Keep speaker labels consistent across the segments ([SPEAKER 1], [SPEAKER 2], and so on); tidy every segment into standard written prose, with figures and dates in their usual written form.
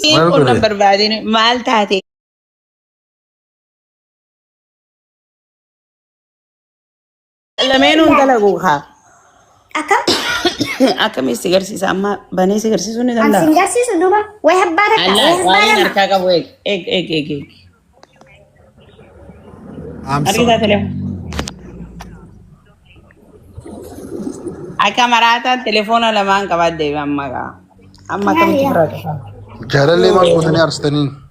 [SPEAKER 1] يكون نمبر بعدين مال تاتي لمين دلقوها أكم يستجرسي سامة بني يستجرسي سوني دلنا
[SPEAKER 2] أنسين جرسي سدوبا ويهبارك
[SPEAKER 1] الله وين أركاك بويك إك أريد تلفون أكا مراتا تلفون لما أنك بعد دي أما كم تفرق
[SPEAKER 3] جارل لي ما قوتني أرستنين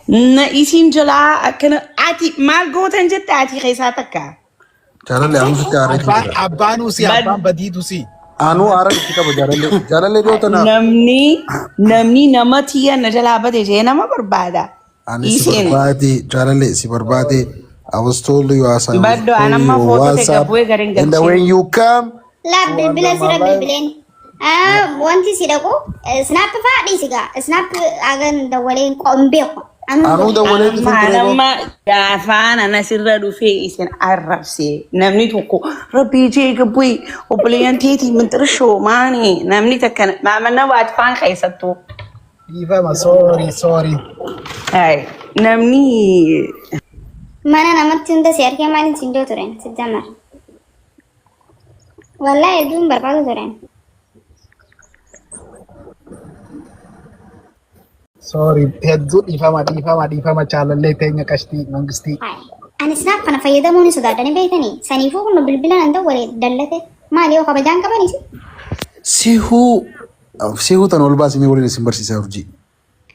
[SPEAKER 1] نايسين جلا أكن عتي ما قوتن جت عتي خيساتك
[SPEAKER 3] جارل لي أنا سكت عارف
[SPEAKER 4] أبانو سي أبان بديدو سي
[SPEAKER 3] أنا عارف كتاب جارل لي دوتنا
[SPEAKER 1] نمني نمتيا نجلا بدي جينا ما بربادا
[SPEAKER 3] أنا سبربادي جارل لي سبربادي I was told you are saying
[SPEAKER 1] بدو أنا ما فوتو تكابوي غرين
[SPEAKER 3] and when you come
[SPEAKER 2] لا بالبلا سيرا بالبلين وانتي سيراكو سناب فادي سيغا سناب أغن دولين قومبيكو
[SPEAKER 3] أنا دولين
[SPEAKER 1] أنا ما دافعان أنا سيرا في إسن عرفسي نمني توكو ربي جي قبوي وبليان تيتي من ترشو ماني نمني تكن ما عملنا واتفان خيستو
[SPEAKER 4] إيفا sorry
[SPEAKER 1] هاي نمني
[SPEAKER 2] mana namatin da siyar ke malin sindo turen sejamar wallahi dum barbado turen
[SPEAKER 4] sorry headzu ifama chalalle tenya kashti mangisti
[SPEAKER 2] ani snap kana fayyada moni sodadani beetani sanifu kun bilbilan anda wale dallate mali o kabajan kabani
[SPEAKER 3] sihu tan olbasi mi wali simbarsi sarji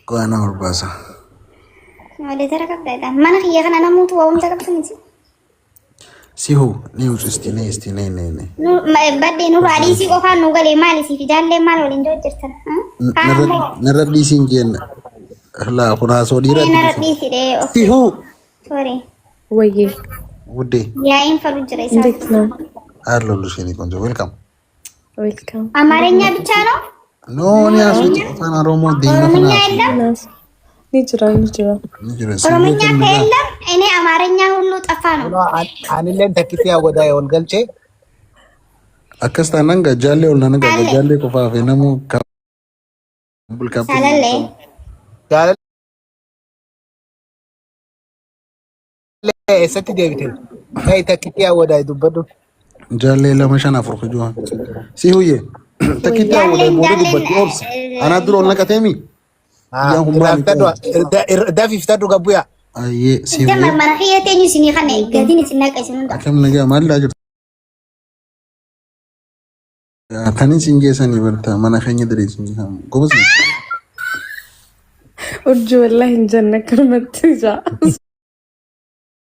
[SPEAKER 3] ko ana olbasa
[SPEAKER 2] wale tara kabda mana khiya kana namutu wa umta kabsani
[SPEAKER 3] sihu ni usti ne
[SPEAKER 2] no badde no radi si ko fa no gale mali si fidalle mal wala ndo jirtan
[SPEAKER 3] naradi singen la kuna so dira
[SPEAKER 2] naradi si de
[SPEAKER 3] sihu
[SPEAKER 2] sorry
[SPEAKER 5] ወይዬ
[SPEAKER 3] ውዴ
[SPEAKER 2] ያይን ፈሩጅ ላይ
[SPEAKER 5] እንዴት ነው?
[SPEAKER 3] አለሁልሽ የኔ ቆንጆ ዌልካም
[SPEAKER 5] ዌልካም።
[SPEAKER 2] አማርኛ ብቻ ነው?
[SPEAKER 3] ኖ እኔ አስወጥ አፋን ኦሮሞ
[SPEAKER 2] ኦሮምኛ የለም?
[SPEAKER 5] ንጅራ
[SPEAKER 2] ኦሮምኛ ከየለም እኔ አማርኛ ሁሉ ጠፋ ነው።
[SPEAKER 4] አንለን ተክቲ ያወዳ ወልገልቼ
[SPEAKER 3] አከስታ ነንጋ ጃሌ ወልና ነንጋ ጃሌ ቆፋፌ ነሙ ካምቡል ካምቡል
[SPEAKER 2] ሳላለ
[SPEAKER 4] ጋለ ሰቲ ዴቪድ ናይ ተክቲ ያወዳ ዱበዱ
[SPEAKER 3] ጃሌ ለመሸና ፍርኩ ጆ ሲሁዬ ተክቲ ያወዳ ሞዱ ዱበዱ ኦብስ አና ድሮ ነቀተሚ ዳፊ ፍታዱ ገቡያ አየ ሲሁ
[SPEAKER 2] ደማ ማራኺየቴኝ ሲኒ ኸነ ገዲን ሲናቀሽ ነው
[SPEAKER 3] አከም ነገ ማላጅ ታኒን ሲንጌሰን ይበርታ ማናኸኝ ድሬስ እንጂ ጎበዝ ነው
[SPEAKER 5] ኡርጁ ወላሂ እንጀነከር መትጃ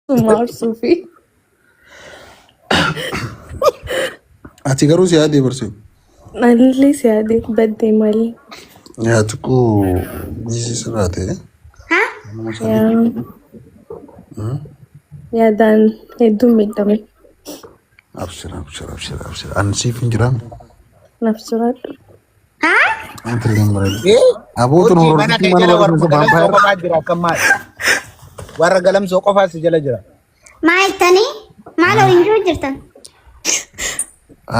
[SPEAKER 5] ሱማር ሱፊ
[SPEAKER 3] አቲ ገሩ ሲያዲ በርሲ
[SPEAKER 5] አለ ሲያዲ በደ ማሊ
[SPEAKER 3] ያትኩ ቢዚ ስራቴ
[SPEAKER 5] ያ ዳን ሄዱም ይደም
[SPEAKER 3] አብሽር አንሲፍ እንጅራም
[SPEAKER 5] ነፍሱራት
[SPEAKER 3] አንተ ለምረል አቦቱ ነው
[SPEAKER 4] ማጅራ ከማል ወረገለም ሶ ቆፋስ ጀለጀራ
[SPEAKER 2] ማይተኒ ማሎ እንጆ ጅርተን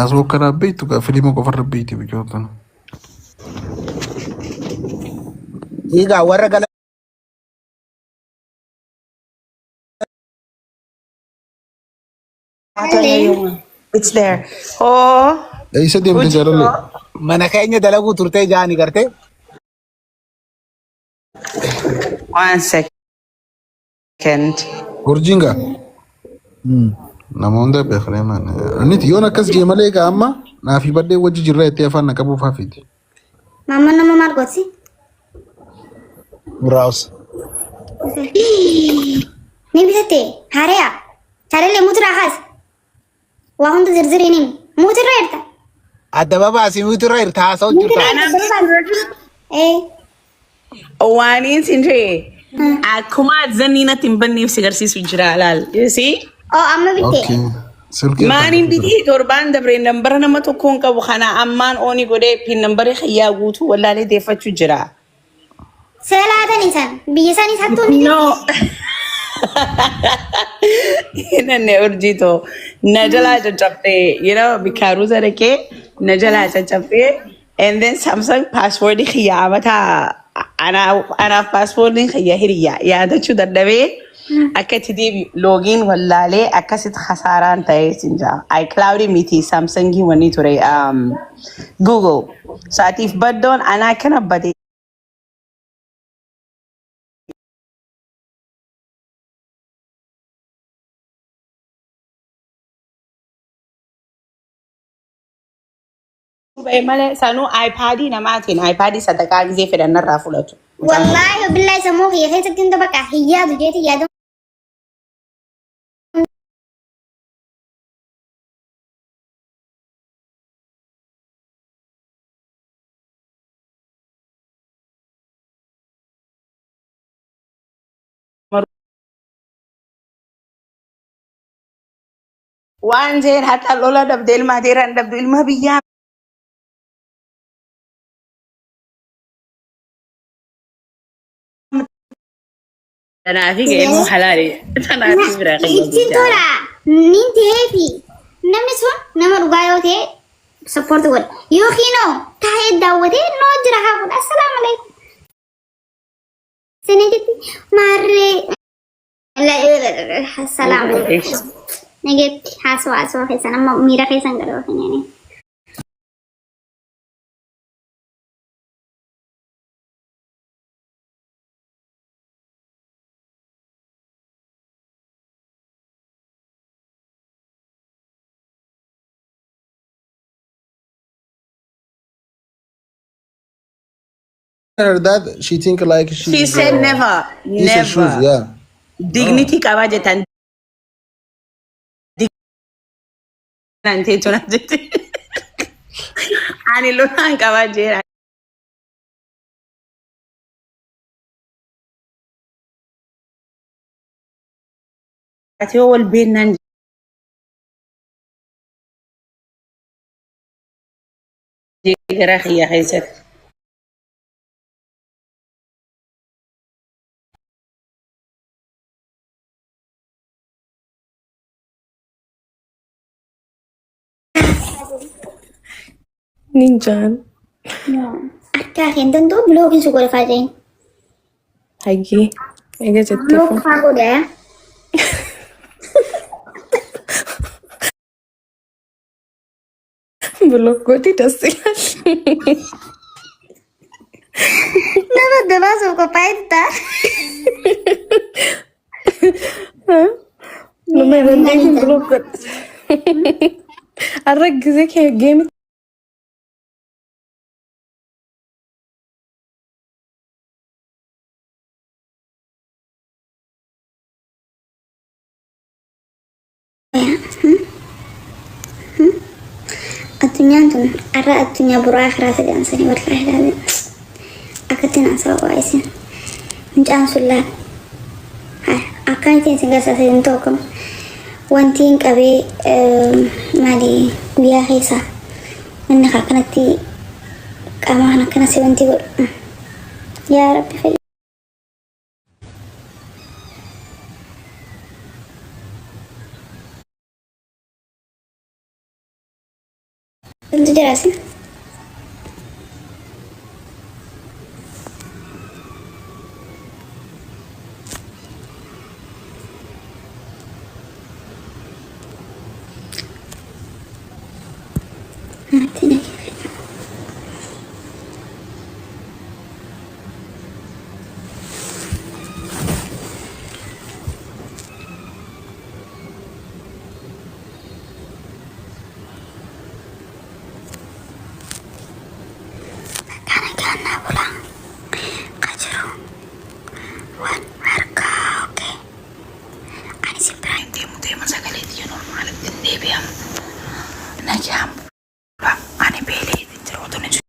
[SPEAKER 3] አስወከራ ቤቱ ከፊልሙ ቆፈረ ቤቱ ቢጆታ ነው
[SPEAKER 4] ይጋ ወረገለ
[SPEAKER 1] it's there oh
[SPEAKER 3] ay sa dim jaral
[SPEAKER 4] manakanya dalagu turte jaani karte
[SPEAKER 1] 1 second
[SPEAKER 3] urjinga namonda be khreman anit yona kas jemale ga amma na fi badde waji jirra te fa na kabu fa fiti
[SPEAKER 2] mamma no margosi
[SPEAKER 4] muraus
[SPEAKER 2] ni bisate harea charele mutra has wa hundu zirzirinin mutra irta
[SPEAKER 4] adababa asimutura irta saw
[SPEAKER 1] wani sinje akuma zanina timbani sigarsi jiralal you see
[SPEAKER 2] amma bitte
[SPEAKER 1] mani bidi torban dabre number na mato kon ka bukhana amman oni gode pin number khiya gutu wallale defachu jira
[SPEAKER 2] selatan insan bisan isatu ni
[SPEAKER 1] no inanne urjito najala chappe you know bikaruza reke najala chappe and then samsung password khiya mata أنا باسبورين خيا هريا يا ده شو ده أكيد دي لوجين ولا ليه أكيد خسارة تاي سنجا أي كلاودي ميتي سامسونجي وني توري جوجل ساعتي في بدون أنا كنا بدي ماله سانو ايبادي نماتين ايبادي صدقاء زي في النار فلوتو
[SPEAKER 2] والله بالله سموه هي هي تكتين تبقى هي جيتي يا دم
[SPEAKER 1] وان زين حتى لولا دبدل ما ديران دبدل ما بيا انا في علم حلالي انا في براقي
[SPEAKER 2] إنتي ترى نين تهفي نمسون نمر قايوتي سبورت ول يوخينو تاي داوتي نوجر هاكل السلام عليكم سنجتي مري لا السلام عليكم نجيب حاسوا في سنة ميرا في سنة قالوا فيني
[SPEAKER 3] Her that she think like
[SPEAKER 1] she said never
[SPEAKER 3] He said shoes,
[SPEAKER 1] never
[SPEAKER 3] yeah.
[SPEAKER 1] dignity kawaje tan nanti tu nanti ani lo nang kawaje ati wol bin nan jira khiya hayset
[SPEAKER 5] Ninjan.
[SPEAKER 2] Arkahin tentu blogin syukur Fajin
[SPEAKER 5] Hagi. Ega jatuh.
[SPEAKER 2] blog aku deh
[SPEAKER 5] Belum gue tidak silat.
[SPEAKER 2] nama udah masuk ke peta
[SPEAKER 5] Lumayan nanti belum gue. Arek gue kayak game.
[SPEAKER 2] atunya tuh arah atunya berakhir saja sini berkah dan akatin asal waisin mencan sulah akan itu sehingga saya sentuh kem wanting kabe mali biar hisa mana kakak nanti kama anak kena sewanti ya Rabbi Itu jelasin. Nanti nih. Karena pulang kajeru wan harga oke ani sempre
[SPEAKER 1] temo sakali dia normal debem najam